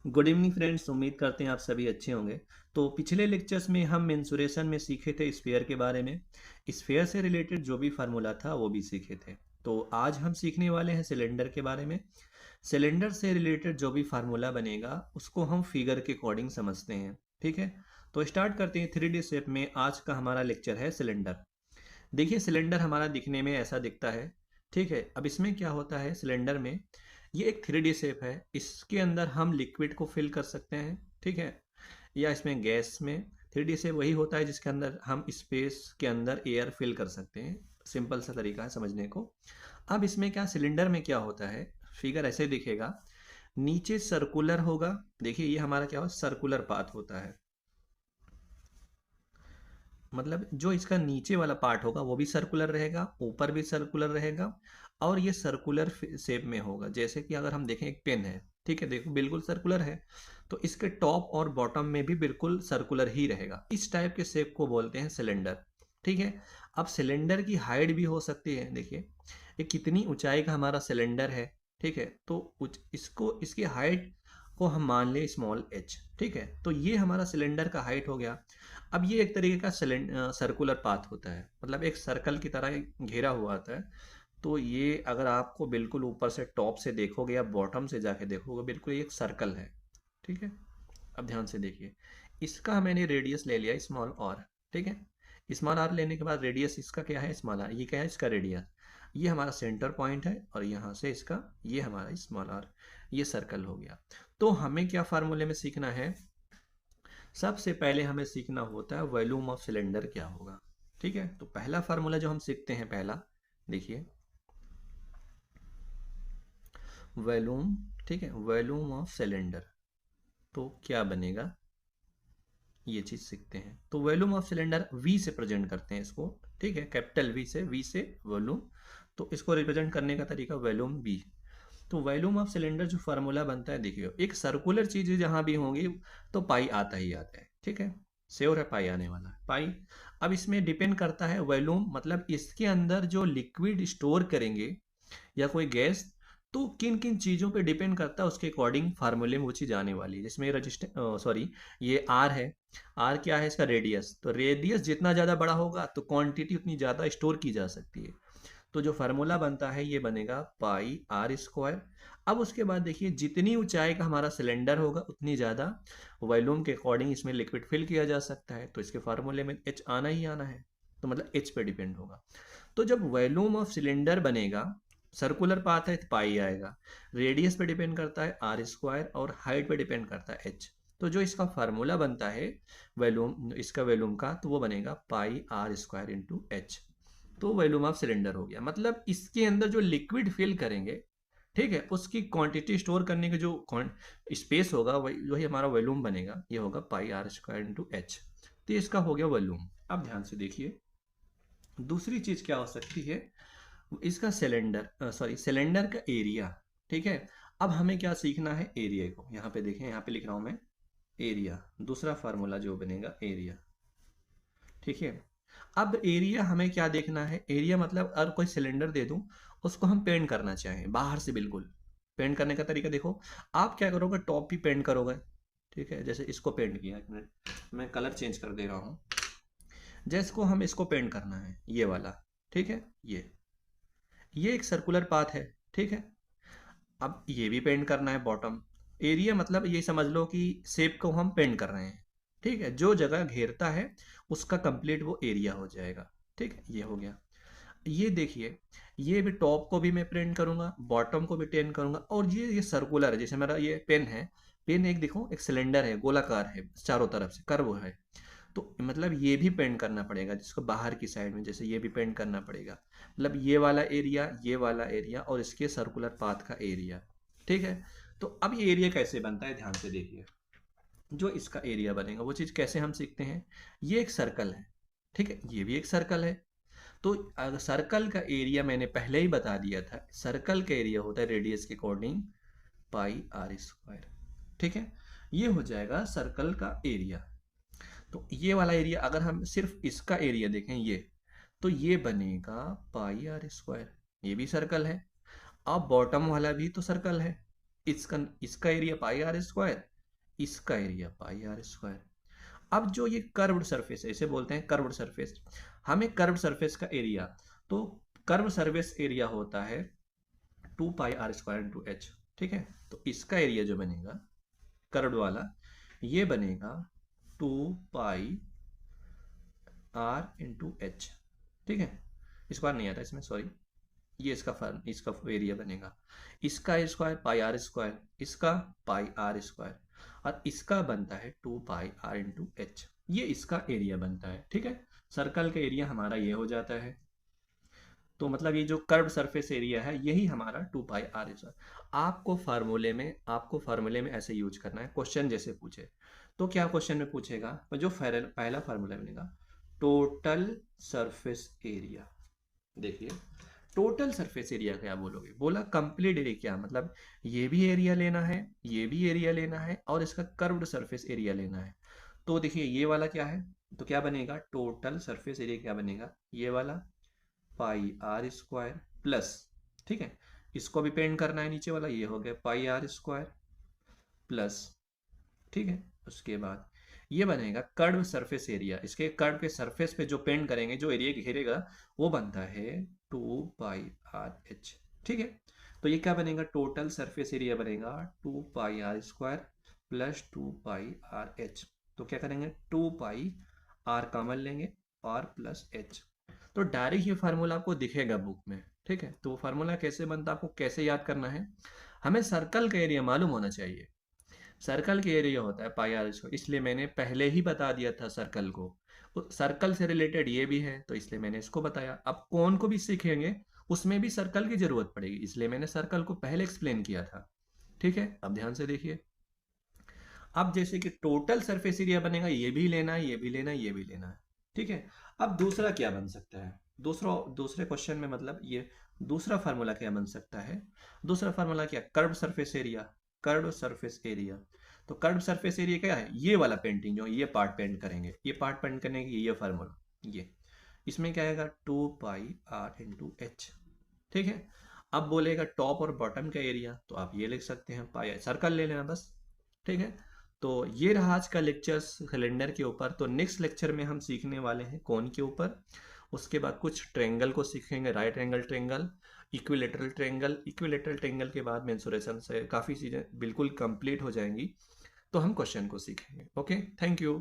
Good evening friends, उम्मीद करते हैं आप सभी अच्छे होंगे। तो पिछले लेक्चर्स में हम मेंसुरेशन में सीखे थे स्फीयर के बारे में। स्फीयर से रिलेटेड जो भी फार्मूला था वो भी सीखे थे। तो आज हम सीखने वाले हैं सिलेंडर के बारे में। सिलेंडर से रिलेटेड जो भी फार्मूला बनेगा उसको हम फिगर के अकॉर्डिंग समझते हैं। ठीक है, तो स्टार्ट करते हैं। 3D शेप में आज का हमारा लेक्चर है सिलेंडर। देखिए, सिलेंडर हमारा दिखने में ऐसा दिखता है। ठीक है, अब इसमें क्या होता है सिलेंडर में, ये एक 3D शेप है। इसके अंदर हम लिक्विड को फिल कर सकते हैं। ठीक है, या इसमें गैस में 3D शेप वही होता है जिसके अंदर हम स्पेस के अंदर एयर फिल कर सकते हैं। सिंपल सा तरीका है समझने को। अब इसमें क्या, सिलेंडर में क्या होता है, फिगर ऐसे दिखेगा। नीचे सर्कुलर होगा। देखिए, ये हमारा क्या हो, सर्कुलर पाथ होता है। मतलब जो इसका नीचे वाला पार्ट होगा वो भी सर्कुलर रहेगा, ऊपर भी सर्कुलर रहेगा, और ये सर्कुलर शेप में होगा। जैसे कि अगर हम देखें एक पेन है, ठीक है, देखो बिल्कुल सर्कुलर है, तो इसके टॉप और बॉटम में भी बिल्कुल सर्कुलर ही रहेगा। इस टाइप के शेप को बोलते हैं सिलेंडर। ठीक है, अब सिलेंडर की हाइट भी हो सकती है। देखिए, ये कितनी ऊंचाई का हमारा सिलेंडर है। ठीक है, तो इसको इसकी हाइट को हम मान लें स्मॉल h। ठीक है, तो ये हमारा सिलेंडर का हाइट हो गया। अब ये एक तरीके का सर्कुलर पाथ होता है, मतलब एक सर्कल की तरह घेरा हुआ आता है। तो ये अगर आपको बिल्कुल ऊपर से टॉप से देखोगे या बॉटम से जाके देखोगे, बिल्कुल ये एक सर्कल है। ठीक है, अब ध्यान से देखिए, इसका मैंने रेडियस ले लिया स्मॉल आर। ठीक है, स्मॉल आर लेने के बाद रेडियस इसका क्या है, स्मॉल आर। ये क्या है, इसका रेडियस। ये हमारा सेंटर पॉइंट है, और यहाँ से इसका ये हमारा स्मॉल आर, ये सर्कल हो गया। तो हमें क्या फार्मूले में सीखना है, सबसे पहले हमें सीखना होता है वॉल्यूम ऑफ सिलेंडर क्या होगा। ठीक है, तो पहला फार्मूला जो हम सीखते हैं, पहला देखिए, वॉल्यूम। ठीक है, वॉल्यूम ऑफ सिलेंडर। तो क्या बनेगा, ये चीज सीखते हैं। तो वॉल्यूम ऑफ सिलेंडर वी से प्रेजेंट करते हैं इसको। ठीक है, कैपिटल वी से वॉल्यूम। तो इसको रिप्रेजेंट करने का तरीका वॉल्यूम वी। तो वॉल्यूम ऑफ सिलेंडर जो फार्मूला बनता है, देखिए एक सर्कुलर चीज जहां भी होंगी तो पाई आता ही आता है। ठीक है, श्योर है पाई आने वाला है, पाई। अब इसमें डिपेंड करता है वॉल्यूम, मतलब इसके अंदर जो लिक्विड स्टोर करेंगे या कोई गैस, तो किन किन चीज़ों पे डिपेंड करता है, उसके अकॉर्डिंग फार्मूले में वो चीज़ आने वाली है। जिसमें रजिस्टर, सॉरी, ये आर है। आर क्या है, इसका रेडियस। तो रेडियस जितना ज़्यादा बड़ा होगा तो क्वांटिटी उतनी ज़्यादा स्टोर की जा सकती है। तो जो फार्मूला बनता है ये बनेगा पाई आर स्क्वायर। अब उसके बाद देखिए, जितनी ऊंचाई का हमारा सिलेंडर होगा उतनी ज़्यादा वॉल्यूम के अकॉर्डिंग इसमें लिक्विड फिल किया जा सकता है। तो इसके फार्मूले में एच आना ही आना है, तो मतलब एच पे डिपेंड होगा। तो जब वॉल्यूम ऑफ सिलेंडर बनेगा, सर्कुलर पाथ है तो पाई आएगा। रेडियस पे डिपेंड करता है आर स्क्वायर, और हाइट पे डिपेंड करता है एच। तो जो इसका फार्मूला बनता है वॉल्यूम, इसका वॉल्यूम का, तो वो बनेगा पाई आर स्क्वायर इंटू एच। तो वॉल्यूम ऑफ सिलेंडर हो गया। मतलब इसके अंदर जो लिक्विड फिल करेंगे, ठीक है, उसकी क्वांटिटी स्टोर करने का जो स्पेस होगा वही हमारा वॉल्यूम बनेगा। ये होगा पाई आर स्क्वायर इंटू एच। तो इसका हो गया वॉल्यूम। अब ध्यान से देखिए, दूसरी चीज क्या हो सकती है, इसका सिलेंडर, सॉरी, सिलेंडर का एरिया। ठीक है, अब हमें क्या सीखना है, एरिया को। यहाँ पे देखें, यहाँ पे लिख रहा हूं मैं एरिया। दूसरा फार्मूला जो बनेगा एरिया। ठीक है, अब एरिया हमें क्या देखना है, एरिया मतलब अगर कोई सिलेंडर दे दूं, उसको हम पेंट करना चाहें बाहर से, बिल्कुल पेंट करने का तरीका देखो। आप क्या करोगे, टॉप भी पेंट करोगे। ठीक है, जैसे इसको पेंट किया, एक मिनट मैं कलर चेंज कर दे रहा हूँ। जैसे को हम इसको पेंट करना है, ये वाला। ठीक है, ये एक सर्कुलर पाथ है। ठीक है, अब ये भी पेंट करना है बॉटम। एरिया मतलब ये समझ लो कि शेप को हम पेंट कर रहे हैं। ठीक है, जो जगह घेरता है उसका कंप्लीट वो एरिया हो जाएगा। ठीक है, ये हो गया। ये देखिए, ये भी टॉप को भी मैं पेंट करूंगा, बॉटम को भी पेंट करूंगा, और ये सर्कुलर है। जैसे मेरा ये पेन है, पेन एक देखो, एक सिलेंडर है, गोलाकार है, चारों तरफ से कर्व है। तो मतलब ये भी पेंट करना पड़ेगा, जिसको बाहर की साइड में, जैसे ये भी पेंट करना पड़ेगा। मतलब ये वाला एरिया, ये वाला एरिया, और इसके सर्कुलर पाथ का एरिया। ठीक है, तो अब ये एरिया कैसे बनता है, ध्यान से देखिए। जो इसका एरिया बनेगा वो चीज़ कैसे हम सीखते हैं, ये एक सर्कल है। ठीक है, ये भी एक सर्कल है। तो अगर सर्कल का एरिया मैंने पहले ही बता दिया था, सर्कल का एरिया होता है रेडियस के अकॉर्डिंग पाई आर स्क्वायर। ठीक है, ये हो जाएगा सर्कल का एरिया। तो ये वाला एरिया, अगर हम सिर्फ इसका एरिया देखें, ये, तो ये बनेगा पाई आर स्क्वायर। ये भी सर्कल है। अब बॉटम वाला भी तो सर्कल है। इसका इसका एरिया पाई आर स्क्वायर, इसका एरिया पाई आर स्क्वायर। अब जो ये कर्व्ड सरफेस है, इसे बोलते हैं कर्व्ड सरफेस। हमें कर्व्ड सरफेस का एरिया, तो कर्व सरफेस एरिया होता है 2 पाई r² × h। ठीक है, तो इसका एरिया जो बनेगा कर्व्ड वाला, ये बनेगा 2 पाई r × h। ठीक है, स्क्वायर नहीं आता इसमें, सॉरी, ये इसका एरिया बनेगा। इसका स्क्वायर πr², इसका πr², और इसका बनता है 2 πr × h। ये इसका एरिया बनता है। ठीक है, सर्कल का एरिया हमारा ये हो जाता है। तो मतलब ये जो कर्व सरफेस एरिया है यही हमारा 2 πr²। आपको फार्मूले में ऐसे यूज करना है। क्वेश्चन जैसे पूछे तो क्या क्वेश्चन में पूछेगा, तो जो पहला फार्मूला बनेगा टोटल सरफेस एरिया। देखिए टोटल सरफेस एरिया क्या बोलोगे, बोला कंप्लीट एरिया। क्या मतलब, ये भी एरिया लेना है, ये भी एरिया लेना है, और इसका कर्व्ड सरफेस एरिया लेना है। तो देखिए ये वाला क्या है, तो क्या बनेगा, टोटल सरफेस एरिया क्या बनेगा, ये वाला πr² प्लस, ठीक है, इसको भी पेंट करना है, नीचे वाला ये हो गया πr² प्लस, ठीक है, उसके बाद ये बनेगा कर्व सरफेस एरिया। इसके कर्व के सरफेस पे जो पेंट करेंगे, जो एरिया घेरेगा, वो बनता है 2πrh। ठीक है, तो ये क्या बनेगा, टोटल सरफेस एरिया बनेगा 2πr² प्लस 2πrh। तो क्या करेंगे, 2πr कॉमन लेंगे, r प्लस h। तो डायरेक्ट ये फार्मूला आपको दिखेगा बुक में। ठीक है, तो फार्मूला कैसे बनता है, आपको कैसे याद करना है, हमें सर्कल का एरिया मालूम होना चाहिए। सर्कल का एरिया होता है πr², इसलिए मैंने पहले ही बता दिया था सर्कल को। सर्कल से रिलेटेड ये भी है, तो इसलिए मैंने इसको बताया। अब कौन को भी सीखेंगे उसमें भी सर्कल की जरूरत पड़ेगी, इसलिए मैंने सर्कल को पहले एक्सप्लेन किया था। ठीक है, अब ध्यान से देखिए। अब जैसे कि टोटल सरफेस एरिया बनेगा, ये भी लेना है, ये भी लेना है, ये भी लेना है। ठीक है, अब दूसरा क्या बन सकता है, दूसरे क्वेश्चन में, मतलब ये दूसरा फार्मूला क्या बन सकता है, दूसरा फार्मूला क्या, curve surface area. Curve surface area, तो कर्व सरफेस एरिया क्या है, ये वाला पेंटिंग जो ये पार्ट पेंट करेंगे, ये पार्ट पेंट करने की ये फार्मूला, ये इसमें क्या आएगा 2πr × h। ठीक है, अब बोलेगा टॉप और बॉटम का एरिया, तो आप ये लिख सकते हैं पाई, सर्कल ले लेना बस। ठीक है, तो ये रहा आज का लेक्चर सिलेंडर के ऊपर। तो नेक्स्ट लेक्चर में हम सीखने वाले हैं कोन के ऊपर, उसके बाद कुछ ट्रेंगल को सीखेंगे, right angle triangle, equilateral triangle. Equilateral triangle के बाद मेंसुरेशन से काफ़ी चीज़ें बिल्कुल कंप्लीट हो जाएंगी, तो हम क्वेश्चन को सीखेंगे। Okay, thank you.